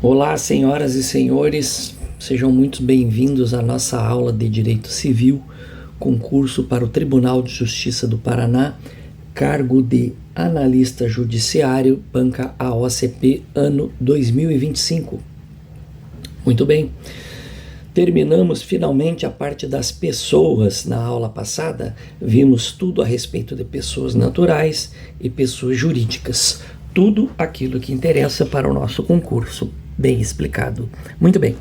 Olá, senhoras e senhores, sejam muito bem-vindos à nossa aula de Direito Civil, concurso para o Tribunal de Justiça do Paraná, cargo de analista judiciário, banca AOCP, ano 2025. Muito bem, terminamos finalmente a parte das pessoas na aula passada, vimos tudo a respeito de pessoas naturais e pessoas jurídicas, tudo aquilo que interessa para o nosso concurso. Bem explicado. Muito bem.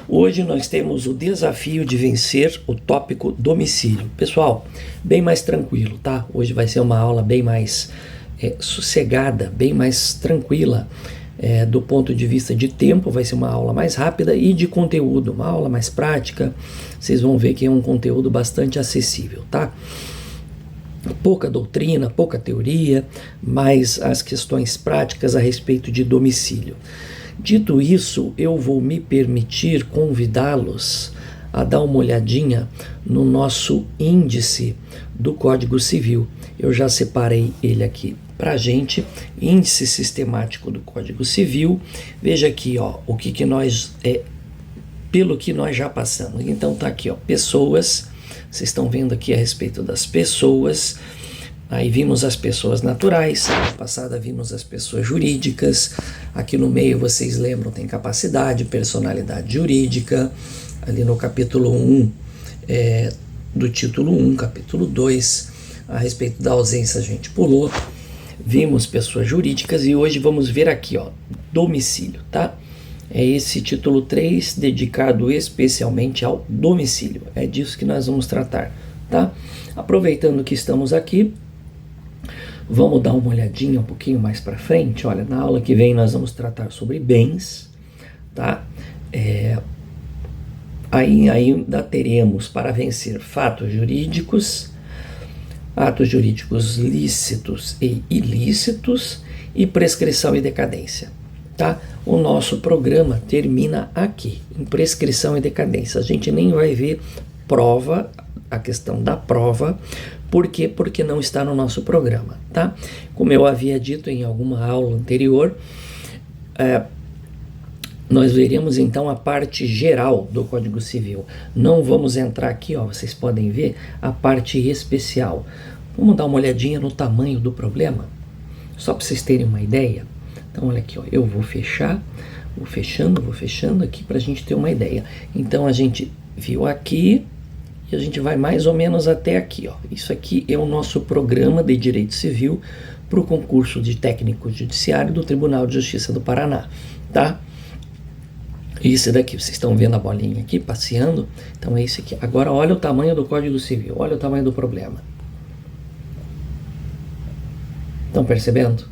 Hoje nós temos o desafio de vencer o tópico domicílio. Pessoal, bem mais tranquilo, tá? Hoje vai ser uma aula bem mais sossegada, bem mais tranquila. Do ponto de vista de tempo, vai ser uma aula mais rápida e de conteúdo, uma aula mais prática. Vocês vão ver que é um conteúdo bastante acessível, tá? Pouca doutrina, pouca teoria, mas as questões práticas a respeito de domicílio. Dito isso, eu vou me permitir convidá-los a dar uma olhadinha no nosso índice do Código Civil. Eu já separei ele aqui para a gente, índice sistemático do Código Civil. Veja aqui, ó, o que nós, pelo que nós já passamos. Então tá aqui, ó, pessoas, vocês estão vendo aqui a respeito das pessoas. Aí vimos as pessoas naturais, semana passada vimos as pessoas jurídicas, aqui no meio vocês lembram, tem capacidade, personalidade jurídica, ali no capítulo 1, do título 1, capítulo 2, a respeito da ausência a gente pulou, vimos pessoas jurídicas e hoje vamos ver aqui, ó, domicílio, tá? É esse título 3 dedicado especialmente ao domicílio, é disso que nós vamos tratar, tá? Aproveitando que estamos aqui, vamos dar uma olhadinha um pouquinho mais para frente. Olha, na aula que vem nós vamos tratar sobre bens, tá? Aí ainda teremos para vencer fatos jurídicos, atos jurídicos lícitos e ilícitos e prescrição e decadência, tá? O nosso programa termina aqui, em prescrição e decadência. A gente nem vai ver prova, a questão da prova. Por quê? Porque não está no nosso programa, tá? Como eu havia dito em alguma aula anterior, nós veremos então a parte geral do Código Civil. Não vamos entrar aqui, ó, vocês podem ver a parte especial. Vamos dar uma olhadinha no tamanho do problema, só para vocês terem uma ideia. Então, olha aqui, ó, eu vou fechar, vou fechando aqui para a gente ter uma ideia. Então, a gente viu aqui, e a gente vai mais ou menos até aqui, ó. Isso aqui é o nosso programa de Direito Civil para o concurso de técnico judiciário do Tribunal de Justiça do Paraná, tá? Esse daqui, vocês estão vendo a bolinha aqui passeando? Então é esse aqui. Agora olha o tamanho do Código Civil, olha o tamanho do problema. Estão percebendo?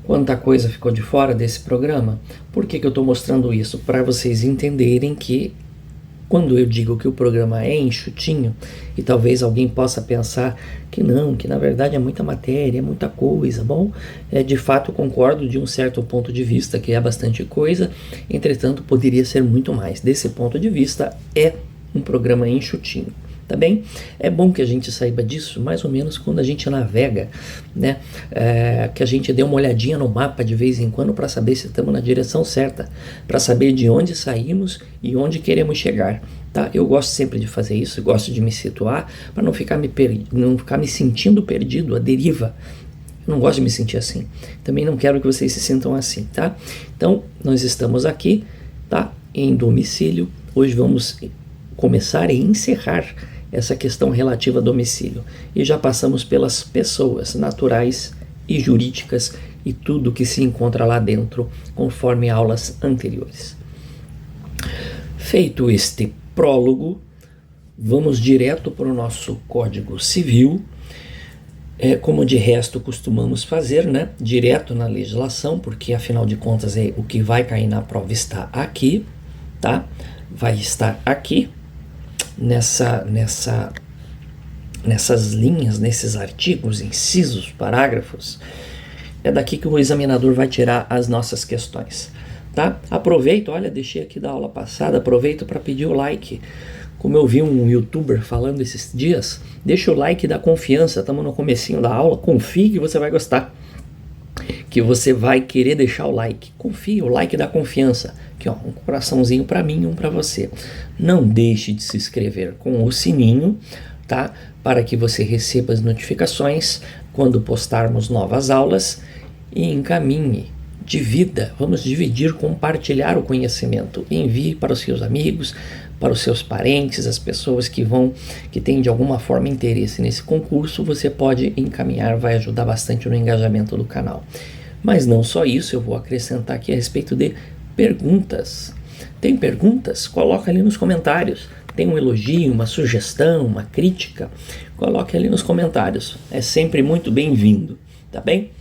Quanta coisa ficou de fora desse programa? Por que eu estou mostrando isso? Para vocês entenderem que quando eu digo que o programa é enxutinho, e talvez alguém possa pensar que não, que na verdade é muita matéria, é muita coisa, bom, de fato concordo de um certo ponto de vista que é bastante coisa, entretanto poderia ser muito mais. Desse ponto de vista é um programa enxutinho, tá bem? É bom que a gente saiba disso mais ou menos quando a gente navega, né? Que a gente dê uma olhadinha no mapa de vez em quando para saber se estamos na direção certa, para saber de onde saímos e onde queremos chegar, tá? Eu gosto sempre de fazer isso, gosto de me situar para não ficar me sentindo perdido, à deriva. Eu não gosto de me sentir assim. Também não quero que vocês se sintam assim, tá? Então, nós estamos aqui, tá? Em domicílio. Hoje vamos começar e encerrar essa questão relativa a domicílio. E já passamos pelas pessoas naturais e jurídicas e tudo que se encontra lá dentro, conforme aulas anteriores. Feito este prólogo, vamos direto para o nosso Código Civil, como de resto costumamos fazer, né? Direto na legislação, porque afinal de contas o que vai cair na prova está aqui, tá? Vai estar aqui, nessas linhas, nesses artigos, incisos, parágrafos. É daqui que o examinador vai tirar as nossas questões, tá? Aproveito, olha, deixei aqui da aula passada, aproveito para pedir o like. Como eu vi um youtuber falando esses dias, deixa o like e dá confiança, estamos no comecinho da aula, confie que você vai gostar. que você vai querer deixar o like. Confia, o like dá confiança. Aqui, ó, um coraçãozinho para mim e um para você. Não deixe de se inscrever com o sininho, tá? Para que você receba as notificações quando postarmos novas aulas e encaminhe. Divida, vamos dividir, compartilhar o conhecimento. Envie para os seus amigos, para os seus parentes, as pessoas que têm de alguma forma interesse nesse concurso. Você pode encaminhar, vai ajudar bastante no engajamento do canal. Mas não só isso, eu vou acrescentar aqui a respeito de perguntas. Tem perguntas? Coloca ali nos comentários. Tem um elogio, uma sugestão, uma crítica? Coloque ali nos comentários. É sempre muito bem-vindo, tá bem?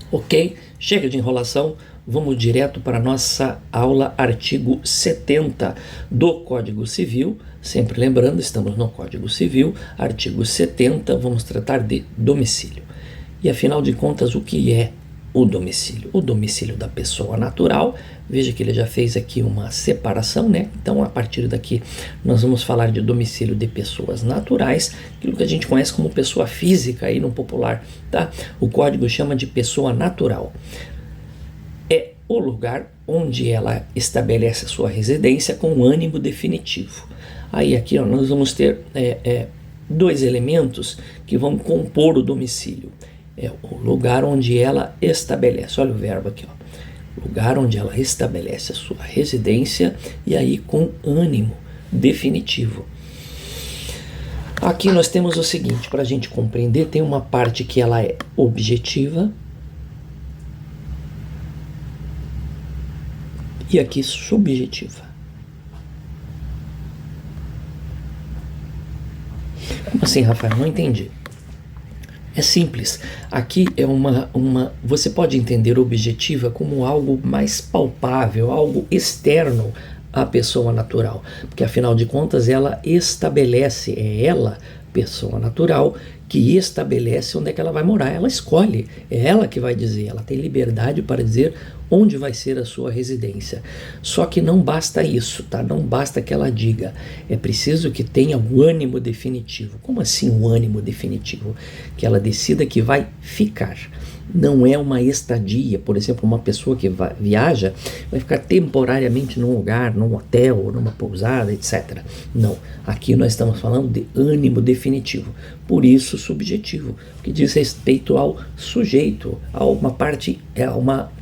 Ok? Chega de enrolação, vamos direto para a nossa aula artigo 70 do Código Civil. Sempre lembrando, estamos no Código Civil, artigo 70, vamos tratar de domicílio. E afinal de contas, o que é o domicílio? O domicílio da pessoa natural. Veja que ele já fez aqui uma separação, né? Então, a partir daqui, nós vamos falar de domicílio de pessoas naturais, aquilo que a gente conhece como pessoa física aí no popular, tá? O código chama de pessoa natural. É o lugar onde ela estabelece a sua residência com ânimo definitivo. Aí aqui, ó, nós vamos ter dois elementos que vão compor o domicílio. É o lugar onde ela estabelece, olha o verbo aqui, ó. Lugar onde ela estabelece a sua residência e aí com ânimo definitivo. Aqui nós temos o seguinte, para a gente compreender, tem uma parte que ela é objetiva e aqui subjetiva. Como assim, Rafael? Não entendi. É simples. Aqui é você pode entender objetiva como algo mais palpável, algo externo à pessoa natural, porque afinal de contas ela estabelece, é ela, pessoa natural, que estabelece onde é que ela vai morar. Ela escolhe, é ela que vai dizer, ela tem liberdade para dizer onde vai ser a sua residência. Só que não basta isso, tá? Não basta que ela diga, é preciso que tenha um ânimo definitivo. Como assim um ânimo definitivo? Que ela decida que vai ficar. Não é uma estadia, por exemplo, uma pessoa que viaja vai ficar temporariamente num lugar, num hotel, ou numa pousada, etc. Não, aqui nós estamos falando de ânimo definitivo, por isso subjetivo, que diz respeito ao sujeito, a uma parte, é uma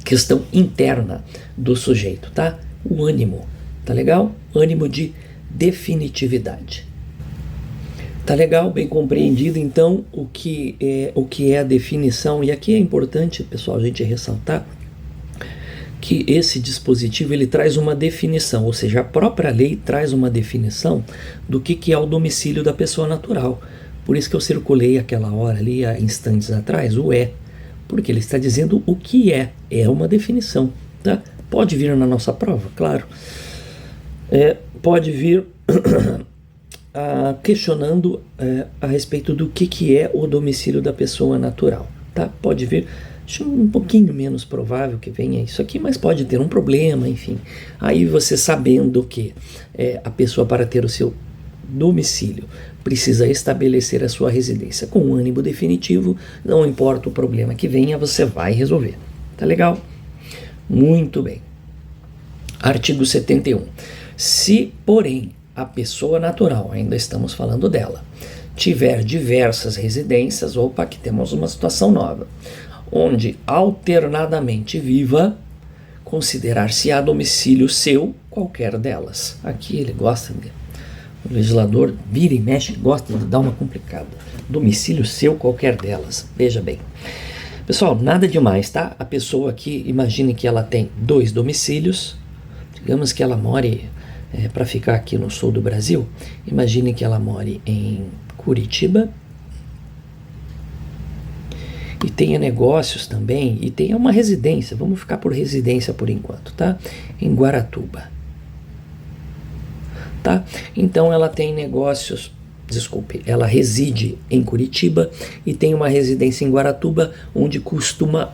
questão interna do sujeito, tá? O ânimo, tá legal? Ânimo de definitividade. Tá legal, bem compreendido então o que é a definição. E aqui é importante, pessoal, a gente ressaltar que esse dispositivo ele traz uma definição, ou seja, a própria lei traz uma definição do que é o domicílio da pessoa natural. Por isso que eu circulei aquela hora ali, há instantes atrás, o porque ele está dizendo o que é uma definição, tá? Pode vir na nossa prova, claro. Pode vir questionando a respeito do que é o domicílio da pessoa natural, tá? Pode vir, acho um pouquinho menos provável que venha isso aqui, mas pode ter um problema, enfim. Aí você sabendo que a pessoa, para ter o seu domicílio, precisa estabelecer a sua residência com um ânimo definitivo, não importa o problema que venha, você vai resolver. Tá legal? Muito bem. Artigo 71. Se, porém, a pessoa natural, ainda estamos falando dela, tiver diversas residências, opa, aqui temos uma situação nova, onde alternadamente viva, considerar-se-á domicílio seu qualquer delas. Aqui ele gosta o legislador vira e mexe, gosta de dar uma complicada. Domicílio seu qualquer delas. Veja bem. Pessoal, nada demais, tá? A pessoa aqui, imagine que ela tem 2 domicílios, digamos que ela more, para ficar aqui no sul do Brasil, imagine que ela more em Curitiba e tenha negócios também, e tenha uma residência, vamos ficar por residência por enquanto, tá? Em Guaratuba. Tá? Então ela tem negócios, ela reside em Curitiba e tem uma residência em Guaratuba, onde costuma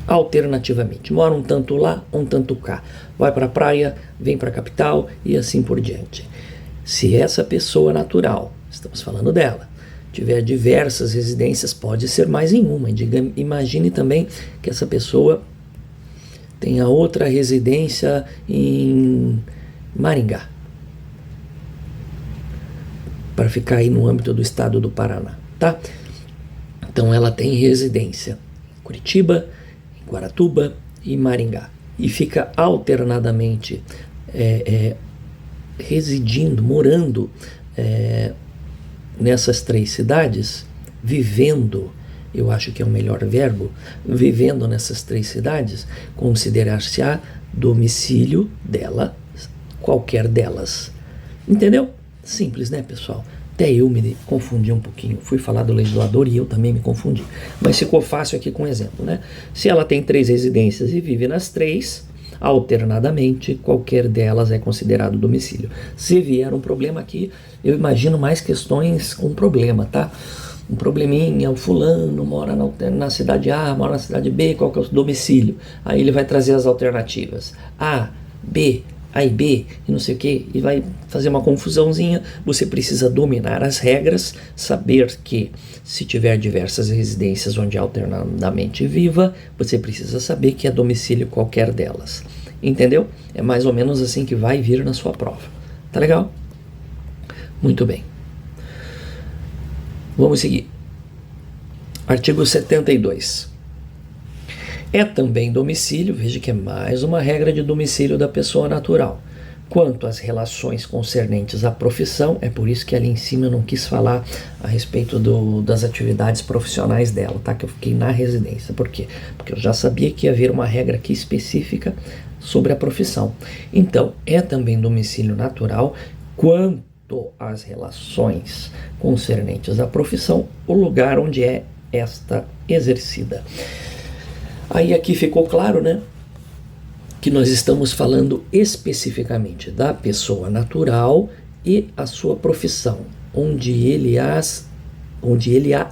alternativamente, mora um tanto lá, um tanto cá, vai para a praia, vem para a capital e assim por diante. Se essa pessoa natural, estamos falando dela, tiver diversas residências, pode ser mais em uma. Imagine também que essa pessoa tenha outra residência em Maringá, para ficar aí no âmbito do estado do Paraná, tá? Então ela tem residência em Curitiba, em Guaratuba e Maringá, e fica alternadamente residindo, morando nessas 3 cidades, vivendo, eu acho que é o melhor verbo, vivendo nessas 3 cidades, considerar-se-á domicílio dela, qualquer delas. Entendeu? Simples, né, pessoal? Até eu me confundi um pouquinho. Fui falar do legislador e eu também me confundi. Mas ficou fácil aqui com um exemplo, né? Se ela tem 3 residências e vive nas 3, alternadamente, qualquer delas é considerado domicílio. Se vier um problema aqui, eu imagino mais questões com problema, tá? Um probleminha, o fulano mora na cidade A, mora na cidade B, qual que é o domicílio? Aí ele vai trazer as alternativas. A, B, A e B, e não sei o que, e vai fazer uma confusãozinha. Você precisa dominar as regras, saber que se tiver diversas residências onde alternadamente viva, você precisa saber que é domicílio qualquer delas. Entendeu? É mais ou menos assim que vai vir na sua prova. Tá legal? Muito bem. Vamos seguir. Artigo 72. É também domicílio, veja que é mais uma regra de domicílio da pessoa natural. Quanto às relações concernentes à profissão, é por isso que ali em cima eu não quis falar a respeito das atividades profissionais dela, tá? Que eu fiquei na residência. Por quê? Porque eu já sabia que ia haver uma regra aqui específica sobre a profissão. Então, é também domicílio natural quanto às relações concernentes à profissão, o lugar onde é esta exercida. Aí aqui ficou claro, né, que nós estamos falando especificamente da pessoa natural e a sua profissão, onde ele a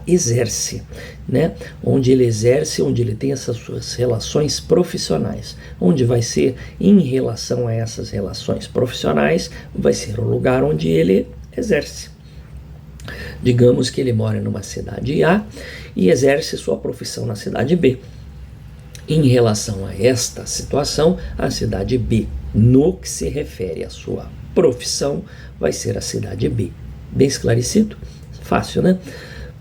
exerce, né? Onde ele exerce, onde ele tem essas suas relações profissionais. Onde vai ser em relação a essas relações profissionais, vai ser o lugar onde ele exerce. Digamos que ele mora numa cidade A e exerce sua profissão na cidade B. Em relação a esta situação, a cidade B, no que se refere à sua profissão, vai ser a cidade B. Bem esclarecido? Fácil, né?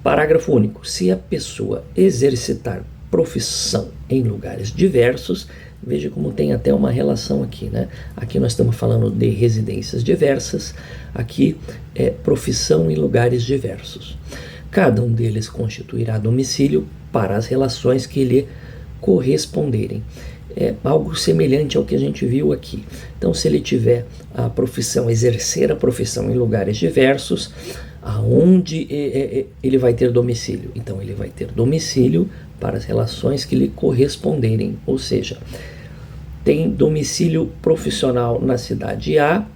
Parágrafo único. Se a pessoa exercitar profissão em lugares diversos, veja como tem até uma relação aqui, né? Aqui nós estamos falando de residências diversas, aqui é profissão em lugares diversos. Cada um deles constituirá domicílio para as relações que lhe corresponderem. É algo semelhante ao que a gente viu aqui. Então, se ele tiver a profissão, exercer a profissão em lugares diversos, aonde ele vai ter domicílio? Então, ele vai ter domicílio para as relações que lhe corresponderem, ou seja, tem domicílio profissional na cidade A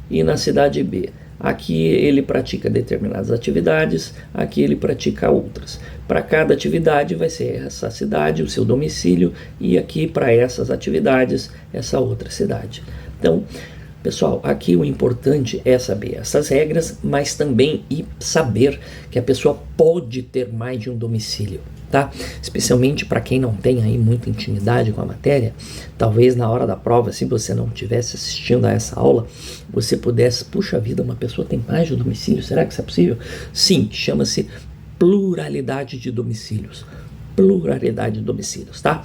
e na cidade B. Aqui ele pratica determinadas atividades, aqui ele pratica outras. Para cada atividade vai ser essa cidade, o seu domicílio, e aqui para essas atividades, essa outra cidade. Então, pessoal, aqui o importante é saber essas regras, mas também saber que a pessoa pode ter mais de um domicílio, tá? Especialmente para quem não tem aí muita intimidade com a matéria, talvez na hora da prova, se você não estivesse assistindo a essa aula, você pudesse, puxa vida, uma pessoa tem mais de um domicílio, será que isso é possível? Sim, chama-se pluralidade de domicílios. Pluralidade de domicílios, tá?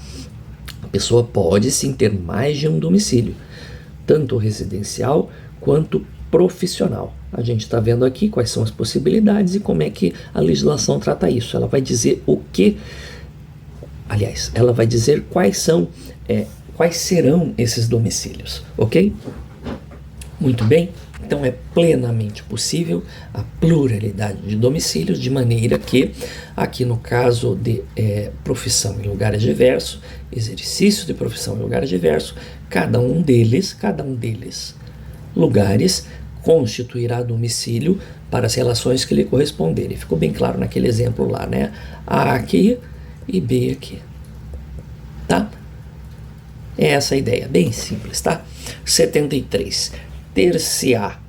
A pessoa pode sim ter mais de um domicílio, tanto residencial quanto profissional. A gente está vendo aqui quais são as possibilidades e como é que a legislação trata isso. Ela vai dizer o que, aliás, ela vai dizer quais serão esses domicílios, ok? Muito bem, então é plenamente possível a pluralidade de domicílios, de maneira que, aqui no caso de profissão em lugares diversos, exercício de profissão em lugares diversos, cada um deles, lugares, constituirá domicílio para as relações que lhe corresponderem. Ficou bem claro naquele exemplo lá, né? A aqui e B aqui, tá? É essa a ideia, bem simples, tá? 73. Ter-se-á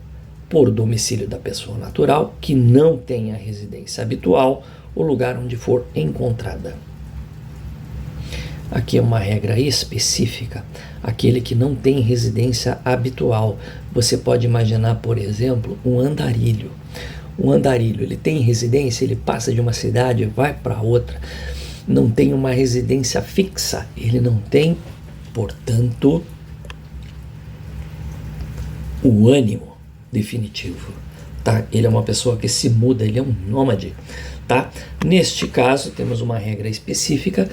por domicílio da pessoa natural que não tenha residência habitual o lugar onde for encontrada. Aqui é uma regra específica, aquele que não tem residência habitual. Você pode imaginar, por exemplo, um andarilho. Um andarilho, ele tem residência, ele passa de uma cidade, vai para outra, não tem uma residência fixa, ele não tem, portanto, o ânimo definitivo, tá? Ele é uma pessoa que se muda, ele é um nômade, tá? Neste caso, temos uma regra específica,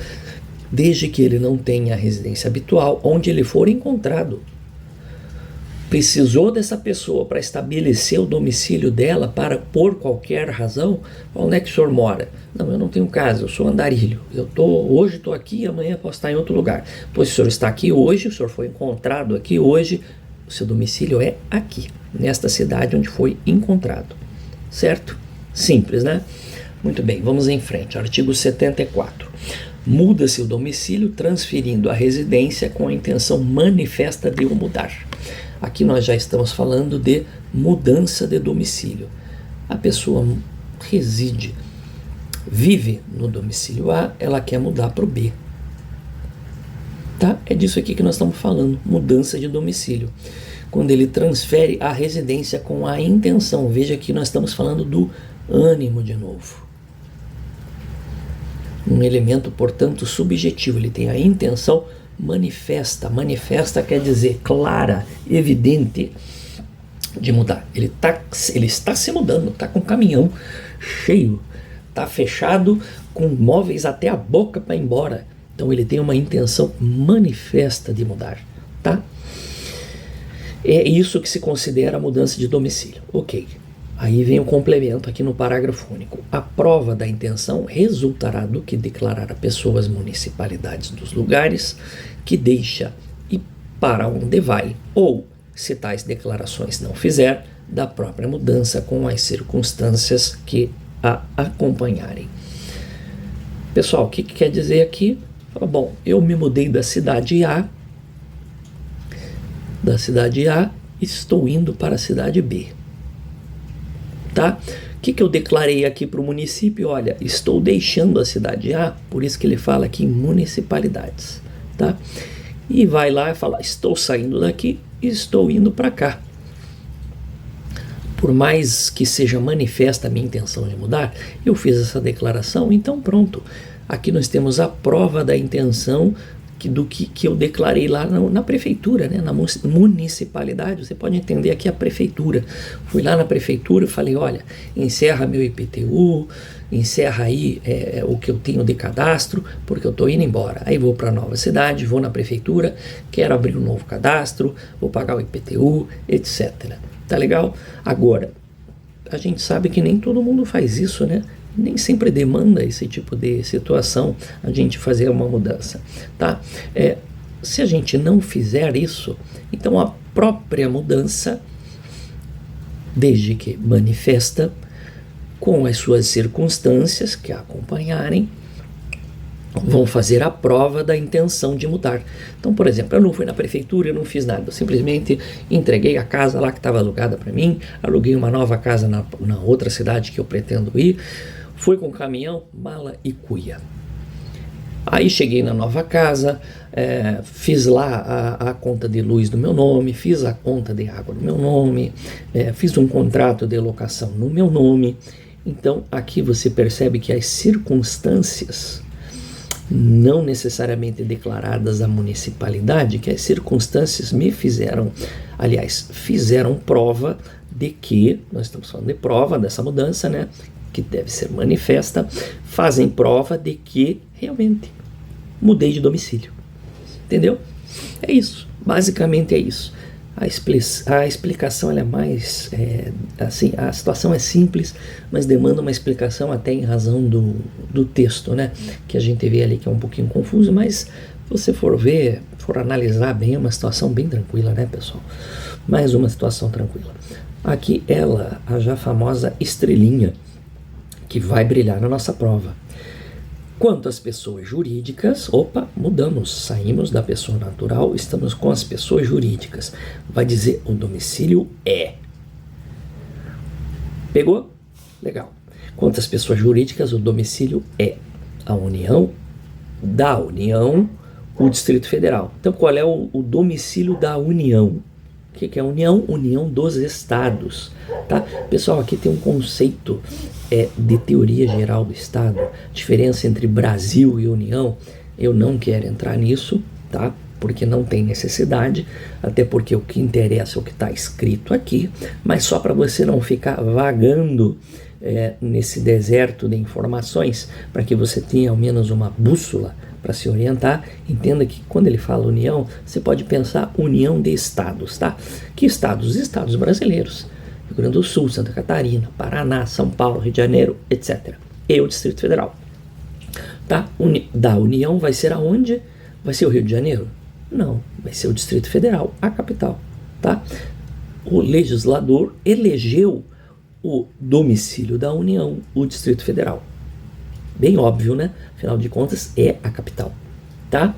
desde que ele não tenha residência habitual, onde ele for encontrado. Precisou dessa pessoa para estabelecer o domicílio dela, por qualquer razão, onde é que o senhor mora? Não, eu não tenho casa, eu sou andarilho. Hoje estou aqui, amanhã posso estar em outro lugar. Pois o senhor está aqui hoje, o senhor foi encontrado aqui hoje, o seu domicílio é aqui, nesta cidade onde foi encontrado. Certo? Simples, né? Muito bem, vamos em frente. Artigo 74. Muda-se o domicílio transferindo a residência com a intenção manifesta de o mudar. Aqui nós já estamos falando de mudança de domicílio. A pessoa reside, vive no domicílio A, ela quer mudar para o B. Tá? É disso aqui que nós estamos falando, mudança de domicílio. Quando ele transfere a residência com a intenção, veja que nós estamos falando do ânimo de novo. Um elemento, portanto, subjetivo, ele tem a intenção manifesta. Manifesta quer dizer clara, evidente de mudar. Ele está se mudando, está com o caminhão cheio, está fechado, com móveis até a boca para ir embora. Então ele tem uma intenção manifesta de mudar, tá? É isso que se considera mudança de domicílio. Ok. Aí vem o complemento aqui no parágrafo único. A prova da intenção resultará do que declarar a pessoas, municipalidades dos lugares que deixa e para onde vai, ou, se tais declarações não fizer, da própria mudança com as circunstâncias que a acompanharem. Pessoal, o que quer dizer aqui? Bom, eu me mudei da cidade A, estou indo para a cidade B. Tá? O que eu declarei aqui para o município? Olha, estou deixando a cidade A, por isso que ele fala aqui em municipalidades, tá? E vai lá e fala, estou saindo daqui e estou indo para cá. Por mais que seja manifesta a minha intenção de mudar, eu fiz essa declaração, então pronto. Aqui nós temos a prova da intenção do que eu declarei lá na prefeitura, né, na municipalidade. Você pode entender aqui a prefeitura. Fui lá na prefeitura e falei, olha, encerra meu IPTU, encerra aí o que eu tenho de cadastro, porque eu estou indo embora. Aí vou para a nova cidade, vou na prefeitura, quero abrir um novo cadastro, vou pagar o IPTU, etc. Tá legal? Agora, a gente sabe que nem todo mundo faz isso, né? Nem sempre demanda esse tipo de situação a gente fazer uma mudança, tá? Se a gente não fizer isso, então a própria mudança, desde que manifesta, com as suas circunstâncias que a acompanharem, vão fazer a prova da intenção de mudar. Então, por exemplo, eu não fui na prefeitura, eu não fiz nada, eu simplesmente entreguei a casa lá que estava alugada para mim, aluguei uma nova casa na outra cidade que eu pretendo ir, fui com caminhão, mala e cuia. Aí cheguei na nova casa, fiz lá a conta de luz do meu nome, fiz a conta de água no meu nome, fiz um contrato de locação no meu nome. Então aqui você percebe que as circunstâncias, não necessariamente declaradas à municipalidade, que as circunstâncias fizeram prova de que, nós estamos falando de prova dessa mudança, né, que deve ser manifesta, fazem prova de que realmente mudei de domicílio. Entendeu? É isso, basicamente é isso. A explicação ela é mais, assim, a situação é simples, mas demanda uma explicação até em razão do texto, né? Que a gente vê ali que é um pouquinho confuso, mas se você for analisar bem, é uma situação bem tranquila, né, pessoal? Mais uma situação tranquila. Aqui a já famosa estrelinha, que vai brilhar na nossa prova. Quanto às pessoas jurídicas, mudamos, saímos da pessoa natural, estamos com as pessoas jurídicas. Vai dizer o domicílio é. Pegou? Legal. Quantas pessoas jurídicas, o domicílio é a União, da União, o Distrito Federal. Então, qual é o domicílio da União? O que é a União? União dos Estados. Tá? Pessoal, aqui tem um conceito de teoria geral do Estado, diferença entre Brasil e União. Eu não quero entrar nisso, tá? Porque não tem necessidade, até porque o que interessa é o que está escrito aqui, mas só para você não ficar vagando nesse deserto de informações, para que você tenha ao menos uma bússola para se orientar. Entenda que quando ele fala união, você pode pensar união de estados, tá? Que estados? Os estados brasileiros, Rio Grande do Sul, Santa Catarina, Paraná, São Paulo, Rio de Janeiro, etc. E o Distrito Federal. Tá? Da União vai ser aonde? Vai ser o Rio de Janeiro? Não, vai ser o Distrito Federal, a capital, tá? O legislador elegeu o domicílio da União, o Distrito Federal. Bem óbvio, né? Afinal de contas, é a capital, tá?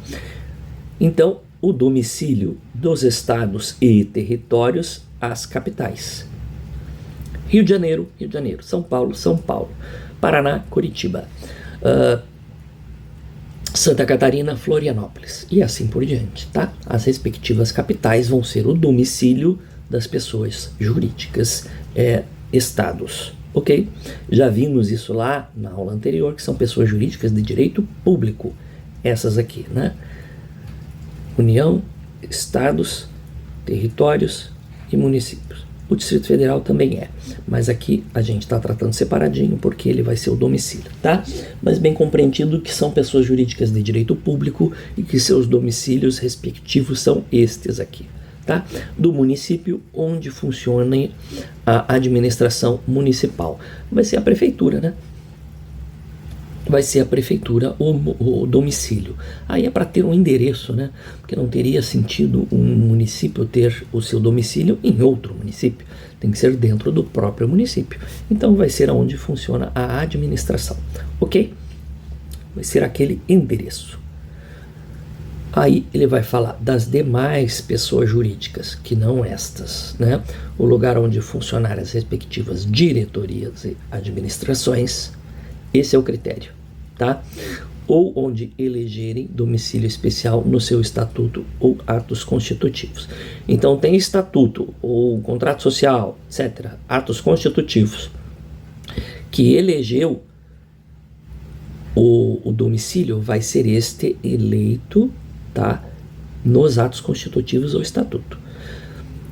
Então, o domicílio dos estados e territórios, as capitais. Rio de Janeiro, Rio de Janeiro. São Paulo, São Paulo. Paraná, Curitiba. Santa Catarina, Florianópolis. E assim por diante, tá? As respectivas capitais vão ser o domicílio das pessoas jurídicas, estados, ok? Já vimos isso lá na aula anterior, que são pessoas jurídicas de direito público. Essas aqui, né? União, estados, territórios e municípios. O Distrito Federal também mas aqui a gente está tratando separadinho porque ele vai ser o domicílio, tá? Mas bem compreendido que são pessoas jurídicas de direito público e que seus domicílios respectivos são estes aqui, tá? Do município onde funciona a administração municipal. Vai ser a prefeitura, né? Vai ser a prefeitura o domicílio. Aí é para ter um endereço, né? Porque não teria sentido um município ter o seu domicílio em outro município. Tem que ser dentro do próprio município. Então vai ser onde funciona a administração, ok? Vai ser aquele endereço. Aí ele vai falar das demais pessoas jurídicas, que não estas, né? O lugar onde funcionar as respectivas diretorias e administrações. Esse é o critério, tá? Ou onde elegerem domicílio especial no seu estatuto ou atos constitutivos. Então tem estatuto ou contrato social, etc., atos constitutivos, que elegeu o domicílio, vai ser este eleito, tá? Nos atos constitutivos ou estatuto.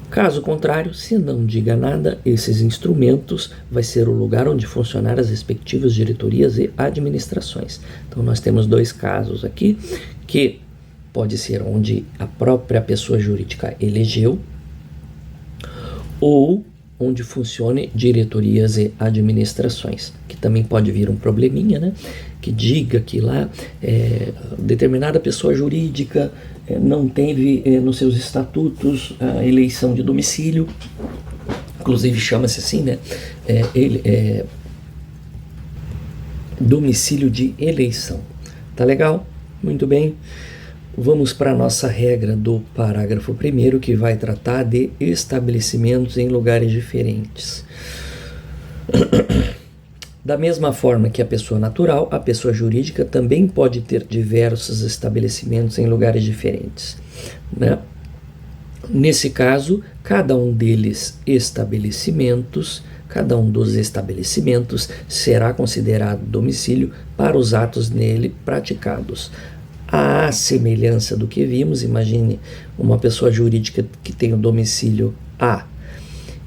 Caso contrário, se não diga nada, esses instrumentos vai ser o lugar onde funcionar as respectivas diretorias e administrações. Então nós temos dois casos aqui, que pode ser onde a própria pessoa jurídica elegeu, ou onde funcione diretorias e administrações, que também pode vir um probleminha, né? Que diga que lá determinada pessoa jurídica não teve nos seus estatutos a eleição de domicílio, inclusive chama-se assim, né? Domicílio de eleição. Tá legal? Muito bem. Vamos para a nossa regra do parágrafo 1º, que vai tratar de estabelecimentos em lugares diferentes. Da mesma forma que a pessoa natural, a pessoa jurídica também pode ter diversos estabelecimentos em lugares diferentes, né? Nesse caso, cada um dos estabelecimentos será considerado domicílio para os atos nele praticados. À semelhança do que vimos, imagine uma pessoa jurídica que tem o domicílio A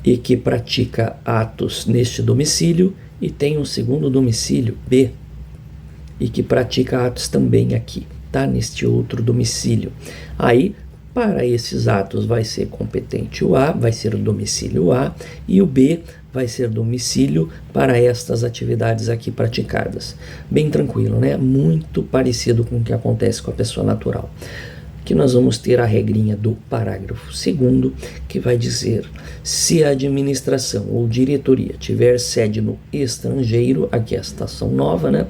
e que pratica atos neste domicílio, e tem um segundo domicílio, B, e que pratica atos também aqui, tá? Neste outro domicílio. Aí, para esses atos vai ser competente o A, vai ser o domicílio A, e o B vai ser domicílio para estas atividades aqui praticadas. Bem tranquilo, né? Muito parecido com o que acontece com a pessoa natural. Que nós vamos ter a regrinha do parágrafo 2º, que vai dizer: se a administração ou diretoria tiver sede no estrangeiro, aqui é a citação nova, né?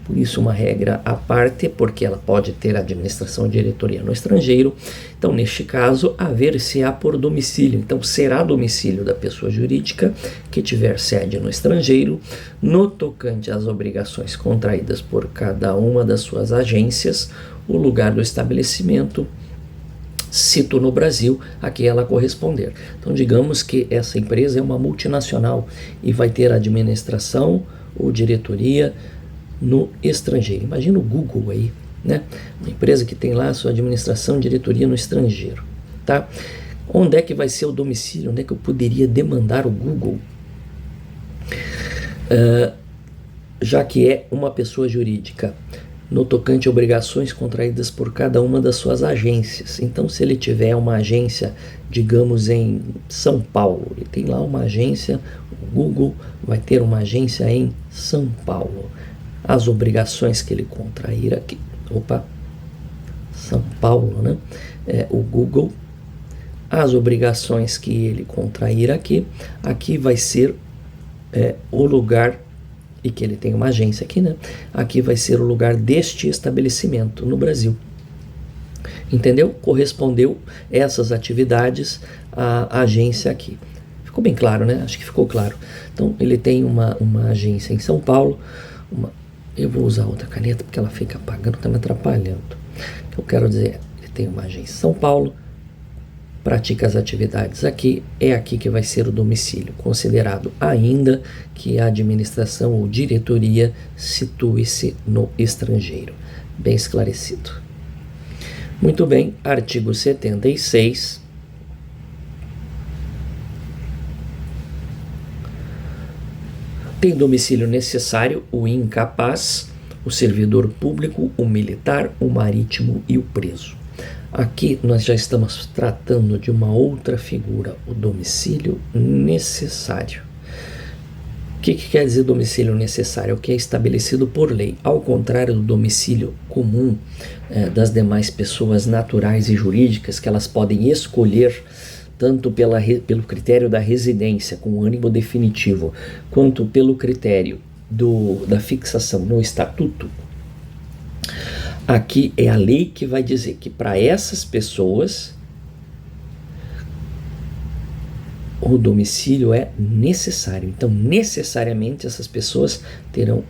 por isso uma regra à parte, porque ela pode ter administração e diretoria no estrangeiro. Então, neste caso, haver-se-á por domicílio. Então, será domicílio da pessoa jurídica que tiver sede no estrangeiro, no tocante às obrigações contraídas por cada uma das suas agências, o lugar do estabelecimento, cito no Brasil, a que ela corresponder. Então, digamos que essa empresa é uma multinacional e vai ter administração ou diretoria no estrangeiro. Imagina o Google aí, né? Uma empresa que tem lá a sua administração e diretoria no estrangeiro, tá? Onde é que vai ser o domicílio? Onde é que eu poderia demandar o Google? Já que é uma pessoa jurídica, no tocante a obrigações contraídas por cada uma das suas agências. Então, se ele tiver uma agência, digamos, em São Paulo, ele tem lá uma agência, o Google vai ter uma agência em São Paulo. As obrigações que ele contrair aqui, São Paulo, né? O Google, as obrigações que ele contrair aqui vai ser o lugar, e que ele tem uma agência aqui, né? Aqui vai ser o lugar deste estabelecimento no Brasil. Entendeu? Correspondeu essas atividades à agência aqui. Ficou bem claro, né? Acho que ficou claro. Então, ele tem uma agência em São Paulo. Eu vou usar outra caneta porque ela fica apagando, está me atrapalhando. O que eu quero dizer, ele tem uma agência em São Paulo, pratica as atividades aqui, é aqui que vai ser o domicílio, considerado ainda que a administração ou diretoria situe-se no estrangeiro. Bem esclarecido. Muito bem, artigo 76. Tem domicílio necessário o incapaz, o servidor público, o militar, o marítimo e o preso. Aqui nós já estamos tratando de uma outra figura, o domicílio necessário. O que quer dizer domicílio necessário? É o que é estabelecido por lei, ao contrário do domicílio comum das demais pessoas naturais e jurídicas, que elas podem escolher tanto pelo critério da residência com ânimo definitivo, quanto pelo critério da fixação no estatuto. Aqui é a lei que vai dizer que para essas pessoas o domicílio é necessário. Então, necessariamente essas pessoas terão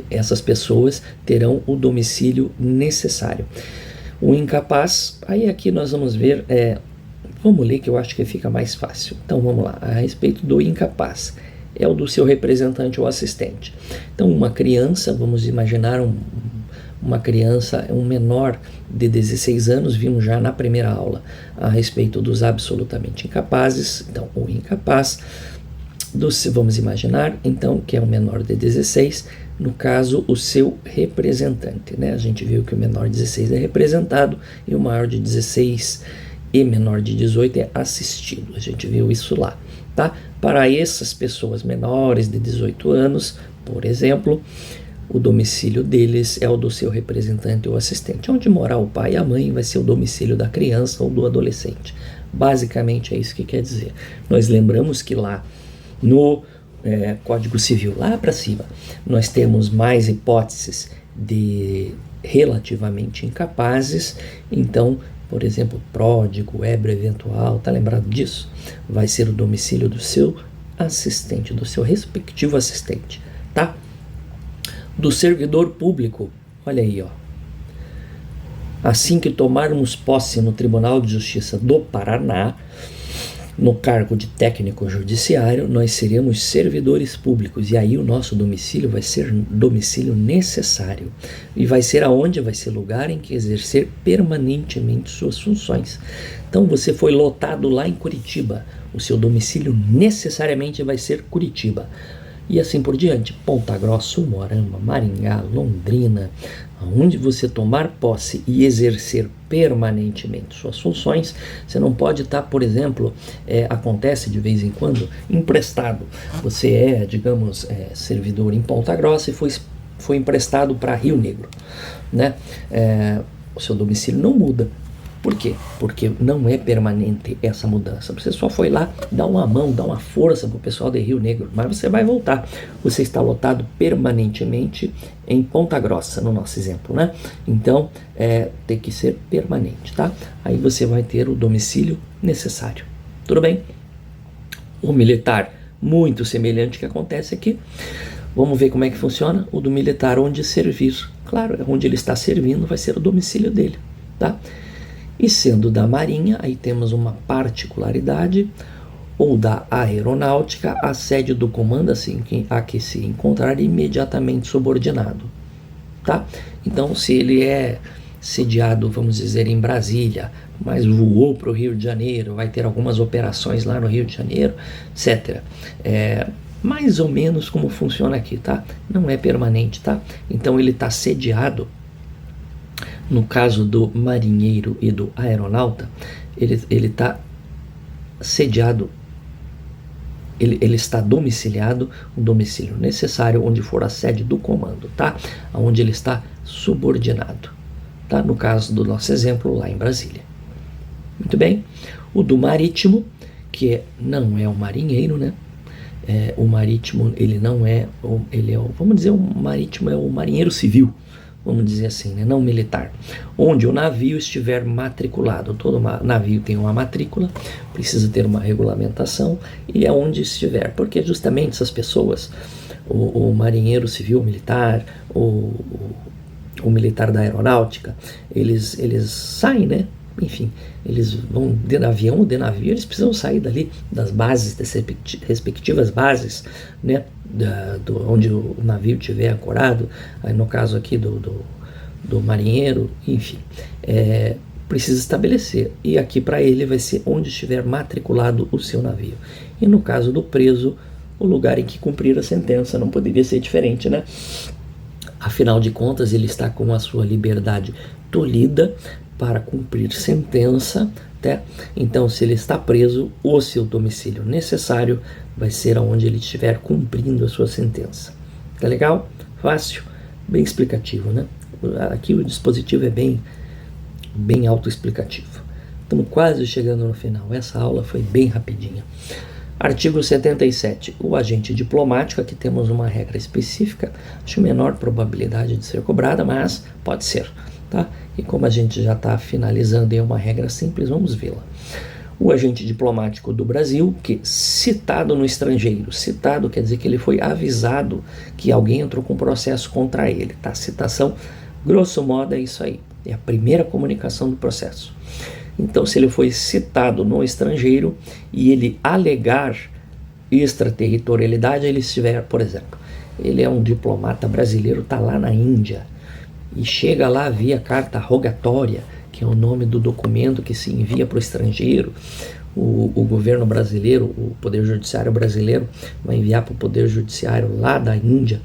essas pessoas terão o domicílio necessário. O incapaz, aí aqui nós vamos ver, vamos ler que eu acho que fica mais fácil. Então vamos lá, a respeito do incapaz. É o do seu representante ou assistente. Então, uma criança, vamos imaginar uma criança, um menor de 16 anos, vimos já na primeira aula a respeito dos absolutamente incapazes. Então, o incapaz, vamos imaginar, então, que é um menor de 16, no caso, o seu representante, né? A gente viu que o menor de 16 é representado e o maior de 16 e menor de 18 é assistido. A gente viu isso lá, tá? Para essas pessoas menores de 18 anos, por exemplo, o domicílio deles é o do seu representante ou assistente. Onde morar o pai e a mãe vai ser o domicílio da criança ou do adolescente. Basicamente é isso que quer dizer. Nós lembramos que lá no Código Civil, lá para cima, nós temos mais hipóteses de relativamente incapazes. Então, por exemplo, pródigo, ébrio eventual, tá lembrado disso? Vai ser o domicílio do seu assistente, do seu respectivo assistente, tá? Do servidor público, olha aí, ó. Assim que tomarmos posse no Tribunal de Justiça do Paraná, no cargo de técnico judiciário, nós seremos servidores públicos, e aí o nosso domicílio vai ser domicílio necessário. E vai ser aonde? Vai ser lugar em que exercer permanentemente suas funções. Então, você foi lotado lá em Curitiba, o seu domicílio necessariamente vai ser Curitiba. E assim por diante, Ponta Grossa, Umuarama, Maringá, Londrina, onde você tomar posse e exercer permanentemente suas funções. Você não pode estar, por exemplo, acontece de vez em quando, emprestado. Você é, digamos, servidor em Ponta Grossa e foi emprestado para Rio Negro, né? O seu domicílio não muda, Por quê? Porque não é permanente essa mudança. Você só foi lá dar uma mão, dar uma força para o pessoal de Rio Negro, mas você vai voltar. Você está lotado permanentemente em Ponta Grossa, no nosso exemplo, né? Então, tem que ser permanente, tá? Aí você vai ter o domicílio necessário. Tudo bem? O militar, muito semelhante ao que acontece aqui. Vamos ver como é que funciona o do militar onde servir. Claro, onde ele está servindo vai ser o domicílio dele, tá? E sendo da Marinha, aí temos uma particularidade, ou da Aeronáutica, a sede do comando assim, a que se encontrar imediatamente subordinado, tá? Então, se ele é sediado, vamos dizer, em Brasília, mas voou para o Rio de Janeiro, vai ter algumas operações lá no Rio de Janeiro, etc. Mais ou menos como funciona aqui, tá? Não é permanente, tá? Então, ele está sediado. No caso do marinheiro e do aeronauta, ele está sediado, ele está domiciliado, um domicílio necessário onde for a sede do comando, tá? Onde ele está subordinado, tá? No caso do nosso exemplo, lá em Brasília. Muito bem. O do marítimo, que não é o marinheiro, né? O marítimo, ele não é, vamos dizer, o marítimo é o marinheiro civil, vamos dizer assim, né? Não militar, onde o navio estiver matriculado. Todo navio tem uma matrícula, precisa ter uma regulamentação, e é onde estiver, porque justamente essas pessoas, o marinheiro civil militar, o militar da aeronáutica, eles saem, né? Enfim, eles vão de avião ou de navio, eles precisam sair dali das bases, das respectivas bases, né, onde o navio estiver ancorado, aí no caso aqui do marinheiro, enfim, precisa estabelecer, e aqui para ele vai ser onde estiver matriculado o seu navio. E no caso do preso, o lugar em que cumprir a sentença, não poderia ser diferente, né? Afinal de contas, ele está com a sua liberdade tolhida para cumprir sentença, tá? Então, se ele está preso, o seu domicílio necessário vai ser onde ele estiver cumprindo a sua sentença. Tá legal? Fácil, bem explicativo, né? Aqui o dispositivo é bem autoexplicativo. Estamos quase chegando no final. Essa aula foi bem rapidinha. Artigo 77. O agente diplomático, aqui temos uma regra específica, acho menor probabilidade de ser cobrada, mas pode ser, tá? E como a gente já está finalizando em uma regra simples, vamos vê-la. O agente diplomático do Brasil, que citado no estrangeiro, citado quer dizer que ele foi avisado que alguém entrou com processo contra ele, tá? Citação, grosso modo, é isso aí, é a primeira comunicação do processo. Então, se ele foi citado no estrangeiro e ele alegar extraterritorialidade, ele estiver, por exemplo, ele é um diplomata brasileiro, está lá na Índia, e chega lá via carta rogatória, que é o nome do documento que se envia para o estrangeiro. O governo brasileiro, o Poder Judiciário brasileiro, vai enviar para o Poder Judiciário lá da Índia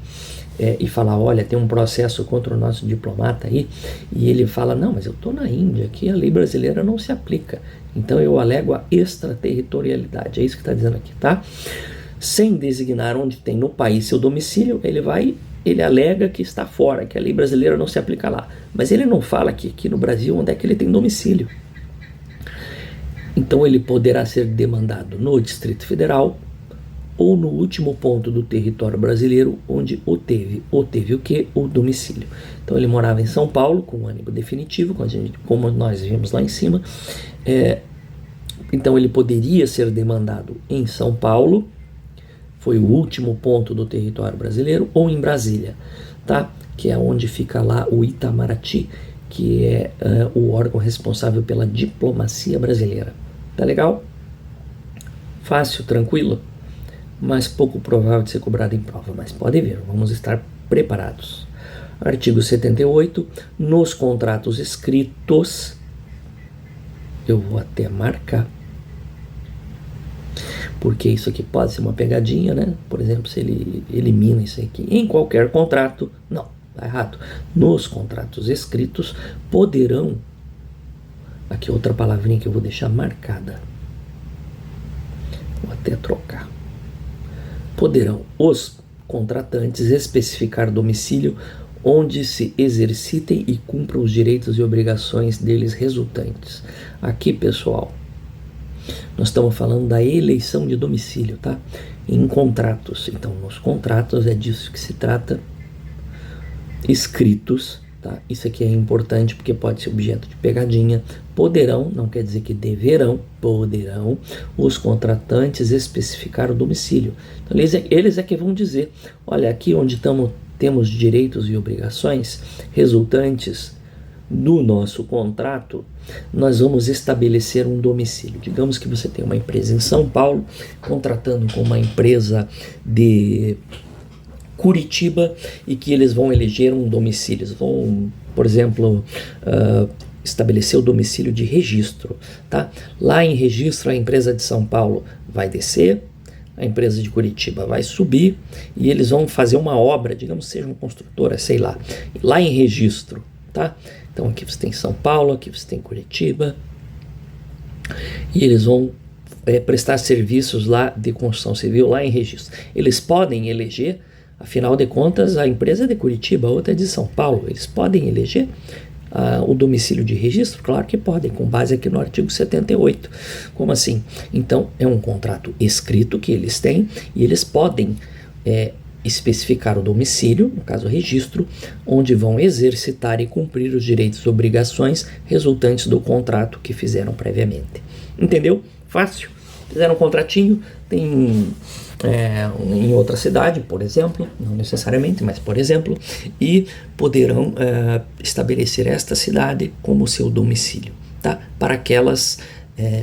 e falar, olha, tem um processo contra o nosso diplomata aí, e ele fala, não, mas eu estou na Índia, aqui a lei brasileira não se aplica, então eu alego a extraterritorialidade, é isso que está dizendo aqui, tá? Sem designar onde tem no país seu domicílio, ele alega que está fora, que a lei brasileira não se aplica lá. Mas ele não fala que aqui no Brasil onde é que ele tem domicílio. Então ele poderá ser demandado no Distrito Federal ou no último ponto do território brasileiro onde o teve o quê? O domicílio. Então ele morava em São Paulo com um ânimo definitivo, como nós vimos lá em cima. Então ele poderia ser demandado em São Paulo, foi o último ponto do território brasileiro, ou em Brasília, tá? Que é onde fica lá o Itamaraty, que é o órgão responsável pela diplomacia brasileira. Tá legal? Fácil, tranquilo, mas pouco provável de ser cobrado em prova, mas pode ver, vamos estar preparados. Artigo 78, nos contratos escritos, eu vou até marcar, porque isso aqui pode ser uma pegadinha, né? Por exemplo, se ele elimina isso aqui, em qualquer contrato, não, tá errado. Nos contratos escritos poderão, aqui outra palavrinha que eu vou deixar marcada, vou até trocar, poderão os contratantes especificar domicílio onde se exercitem e cumpram os direitos e obrigações deles resultantes. Aqui, pessoal, nós estamos falando da eleição de domicílio, tá? Em contratos. Então, nos contratos é disso que se trata, escritos, tá? Isso aqui é importante porque pode ser objeto de pegadinha. Poderão, não quer dizer que deverão, poderão os contratantes especificar o domicílio. Então, eles é que vão dizer, olha, aqui onde temos direitos e obrigações resultantes do nosso contrato, nós vamos estabelecer um domicílio. Digamos que você tem uma empresa em São Paulo, contratando com uma empresa de Curitiba e que eles vão eleger um domicílio. Eles vão, por exemplo, estabelecer o domicílio de registro, tá? Lá em registro, a empresa de São Paulo vai descer, a empresa de Curitiba vai subir e eles vão fazer uma obra, digamos que seja uma construtora, sei lá, lá em registro, tá? Então aqui você tem São Paulo, aqui você tem Curitiba e eles vão prestar serviços lá de construção civil lá em registro. Eles podem eleger, afinal de contas, a empresa é de Curitiba, a outra é de São Paulo, eles podem eleger o domicílio de registro? Claro que podem, com base aqui no artigo 78. Como assim? Então, é um contrato escrito que eles têm e eles podem especificar o domicílio, no caso o registro, onde vão exercitar e cumprir os direitos e obrigações resultantes do contrato que fizeram previamente. Entendeu? Fácil. Fizeram um contratinho, tem em outra cidade, por exemplo, não necessariamente, mas por exemplo, e poderão estabelecer esta cidade como seu domicílio, tá? Para aquelas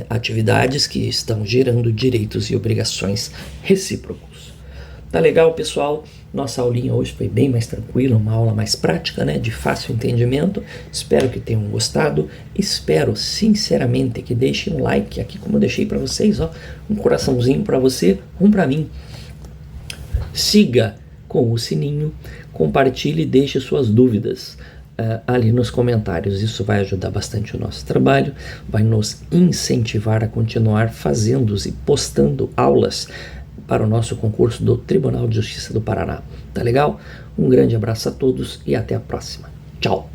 atividades que estão gerando direitos e obrigações recíprocos. Tá legal, pessoal? Nossa aulinha hoje foi bem mais tranquila, uma aula mais prática, né, de fácil entendimento. Espero que tenham gostado. Espero, sinceramente, que deixem um like aqui, como eu deixei para vocês, ó, um coraçãozinho para você, um para mim. Siga com o sininho, compartilhe e deixe suas dúvidas ali nos comentários. Isso vai ajudar bastante o nosso trabalho, vai nos incentivar a continuar fazendo e postando aulas para o nosso concurso do Tribunal de Justiça do Paraná. Tá legal? Um grande abraço a todos e até a próxima. Tchau!